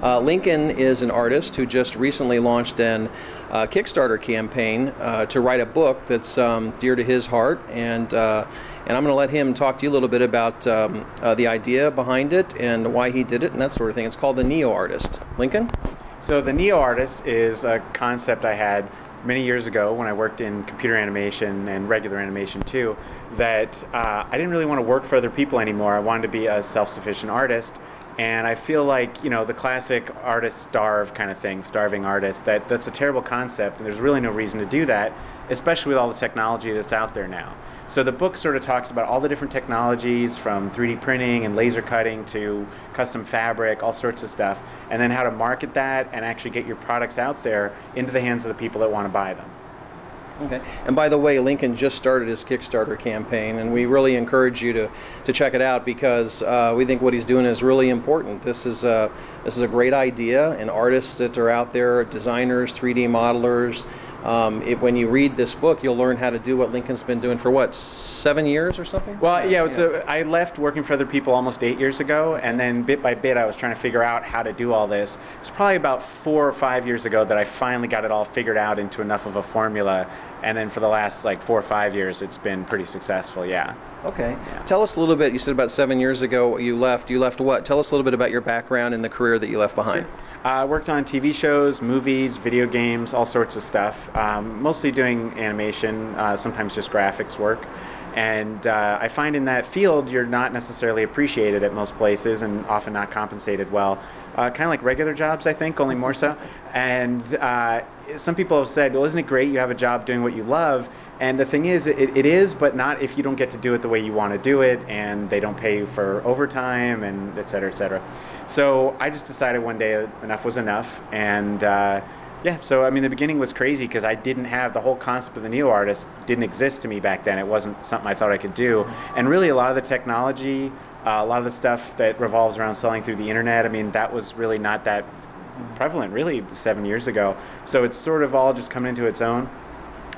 Lincoln is an artist who just recently launched an Kickstarter campaign to write a book that's dear to his heart, and I'm going to let him talk to you a little bit about the idea behind it and why he did it and that sort of thing. It's called The Neo Artist. Lincoln? So The Neo Artist is a concept I had many years ago when I worked in computer animation and regular animation too, that I didn't really want to work for other people anymore. I wanted to be a self-sufficient artist. And I feel like, you know, the classic artist starve kind of thing, starving artist, that's a terrible concept, and there's really no reason to do that, especially with all the technology that's out there now. So the book sort of talks about all the different technologies, from 3D printing and laser cutting to custom fabric, all sorts of stuff, and then how to market that and actually get your products out there into the hands of the people that want to buy them. Okay. And by the way, Lincoln just started his Kickstarter campaign, and we really encourage you to check it out, because we think what he's doing is really important. This is a great idea, and artists that are out there, designers, 3D modelers. When you read this book, you'll learn how to do what Lincoln's been doing for, what, 7 years or something? Well, yeah, I left working for other people almost 8 years ago, and then bit by bit I was trying to figure out how to do all this. It was probably about 4 or 5 years ago that I finally got it all figured out into enough of a formula, and then for the last like 4 or 5 years it's been pretty successful, yeah. Okay. Yeah. Tell us a little bit, you said about 7 years ago you left. You left what? Tell us a little bit about your background and the career that you left behind. Sure. I worked on TV shows, movies, video games, all sorts of stuff, mostly doing animation, sometimes just graphics work. And I find in that field you're not necessarily appreciated at most places and often not compensated well. Kind of like regular jobs, I think, only more so. And some people have said, well, isn't it great you have a job doing what you love? And the thing is, it is, but not if you don't get to do it the way you want to do it, and they don't pay you for overtime, and et cetera, et cetera. So I just decided one day enough was enough, and yeah, so I mean the beginning was crazy because I didn't have the whole concept of the Neo Artist didn't exist to me back then. It wasn't something I thought I could do, and really a lot of the technology, a lot of the stuff that revolves around selling through the internet, I mean that was really not that prevalent really 7 years ago. So it's sort of all just coming into its own.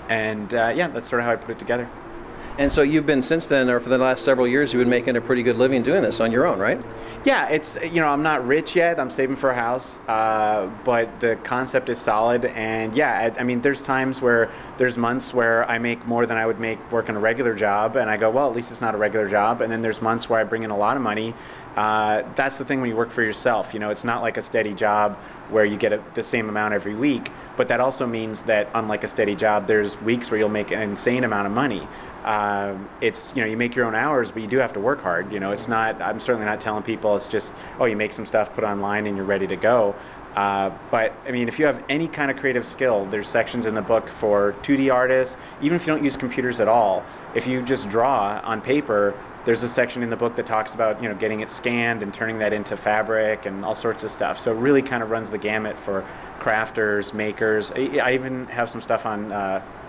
And yeah, that's sort of how I put it together. And so you've been, since then, or for the last several years, you've been making a pretty good living doing this on your own, right? Yeah, it's, you know, I'm not rich yet. I'm saving for a house, but the concept is solid. And yeah, I mean, there's times where there's months where I make more than I would make working a regular job, and I go, well, at least it's not a regular job. And then there's months where I bring in a lot of money. That's the thing when you work for yourself. You know, it's not like a steady job where you get the same amount every week. But that also means that, unlike a steady job, there's weeks where you'll make an insane amount of money. It's, you know, you make your own hours, but you do have to work hard. You know, it's not, I'm certainly not telling people it's just, oh, you make some stuff, put online, and you're ready to go. But I mean, if you have any kind of creative skill, there's sections in the book for 2D artists, even if you don't use computers at all. If you just draw on paper, there's a section in the book that talks about, you know, getting it scanned and turning that into fabric and all sorts of stuff. So it really kind of runs the gamut for crafters, makers. I even have some stuff on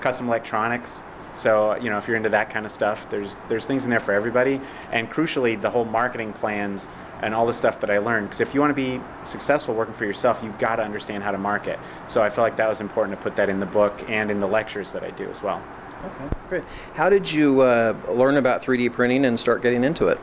custom electronics. So, you know, if you're into that kind of stuff, there's things in there for everybody. And crucially, the whole marketing plans and all the stuff that I learned. Because if you want to be successful working for yourself, you've got to understand how to market. So I felt like that was important to put that in the book and in the lectures that I do as well. Okay, great. How did you learn about 3D printing and start getting into it?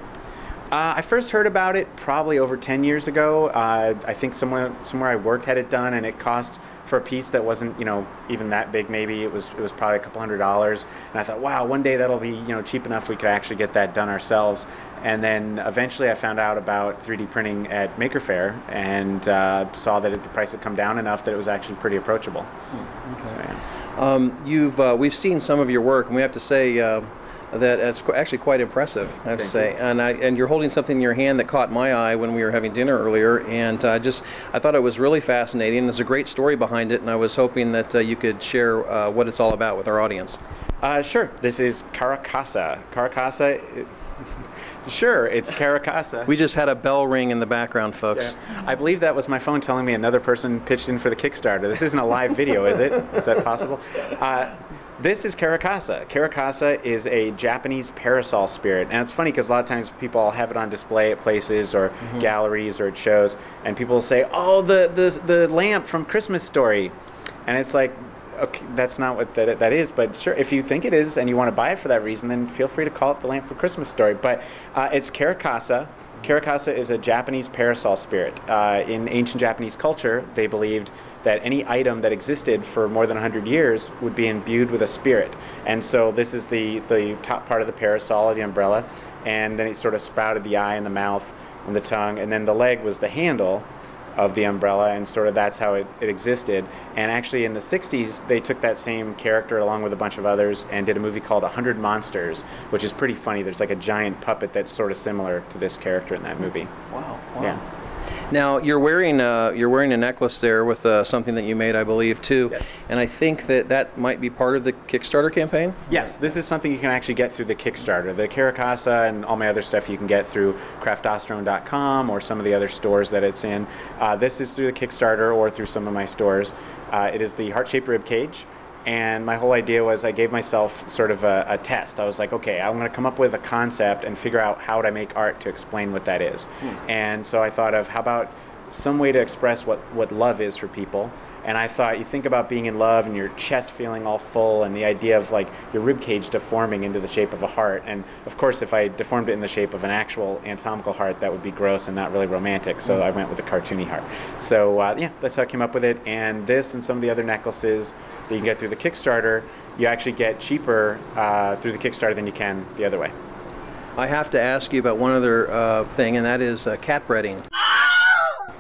I first heard about it probably over 10 years ago. I think somewhere I worked had it done, and it cost for a piece that wasn't, you know, even that big. Maybe it was probably a couple $100s. And I thought, wow, one day that'll be, you know, cheap enough we could actually get that done ourselves. And then eventually I found out about 3D printing at Maker Faire, and saw that the price had come down enough that it was actually pretty approachable. Okay. So, yeah. We've seen some of your work, and we have to say that it's actually quite impressive, I have to say. And you're holding something in your hand that caught my eye when we were having dinner earlier, and I thought it was really fascinating. There's a great story behind it, and I was hoping that you could share what it's all about with our audience. Sure. This is Caracasa. Caracasa. Sure, it's Caracasa. We just had a bell ring in the background, folks. Yeah. I believe that was my phone telling me another person pitched in for the Kickstarter. This isn't a live video, is it? Is that possible? This is Caracasa. Caracasa is a Japanese parasol spirit. And it's funny because a lot of times people have it on display at places or galleries or at shows, and people will say, oh, the lamp from Christmas Story. And it's like, okay, that's not what that is, but sure, if you think it is and you want to buy it for that reason, then feel free to call it the Lamp for Christmas story. But it's Caracasa. Caracasa is a Japanese parasol spirit. In ancient Japanese culture, they believed that any item that existed for more than 100 years would be imbued with a spirit. And so this is the top part of the parasol, or the umbrella, and then it sort of sprouted the eye and the mouth and the tongue, and then the leg was the handle of the umbrella, and sort of that's how it existed. And actually in the 60s, they took that same character along with a bunch of others and did a movie called 100 Monsters, which is pretty funny. There's like a giant puppet that's sort of similar to this character in that movie. Wow. Yeah. Now you're wearing a necklace there with something that you made, I believe, too. Yes. And I think that might be part of the Kickstarter campaign. Yes, this is something you can actually get through the Kickstarter. The Caracasa and all my other stuff you can get through craftosterone.com or some of the other stores that it's in. This is through the Kickstarter or through some of my stores. It is the heart-shaped rib cage. And my whole idea was I gave myself sort of a test. I was like, okay, I'm going to come up with a concept and figure out how would I make art to explain what that is. And so I thought of how about some way to express what love is for people. And I thought, you think about being in love and your chest feeling all full and the idea of like your rib cage deforming into the shape of a heart. And of course, if I deformed it in the shape of an actual anatomical heart, that would be gross and not really romantic. So I went with a cartoony heart. So yeah, that's how I came up with it. And this and some of the other necklaces that you can get through the Kickstarter, you actually get cheaper through the Kickstarter than you can the other way. I have to ask you about one other thing, and that is cat breeding.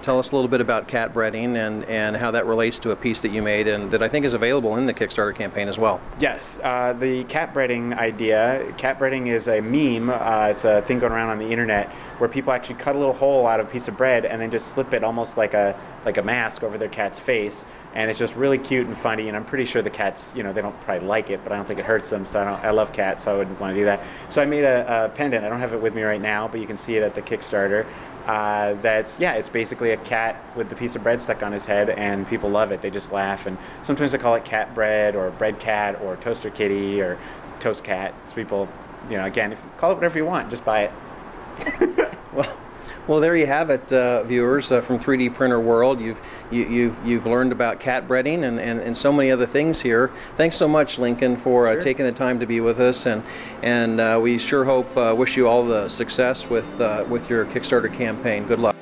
Tell us a little bit about cat breeding and how that relates to a piece that you made and that I think is available in the Kickstarter campaign as well. Yes, the cat breeding idea. Cat breeding is a meme. It's a thing going around on the internet where people actually cut a little hole out of a piece of bread and then just slip it almost like a mask over their cat's face, and it's just really cute and funny. And I'm pretty sure the cats, they don't probably like it, but I don't think it hurts them. So I love cats, so I wouldn't want to do that. So I made a pendant. I don't have it with me right now, but you can see it at the Kickstarter. It's basically a cat with the piece of bread stuck on his head, and people love it. They just laugh, and sometimes I call it cat bread or bread cat or toaster kitty or toast cat. So people, again, if call it whatever you want, just buy it. Well, there you have it, viewers, from 3D Printer World. You've learned about cat breeding and so many other things here. Thanks so much, Lincoln, for taking the time to be with us, and we sure wish you all the success with your Kickstarter campaign. Good luck.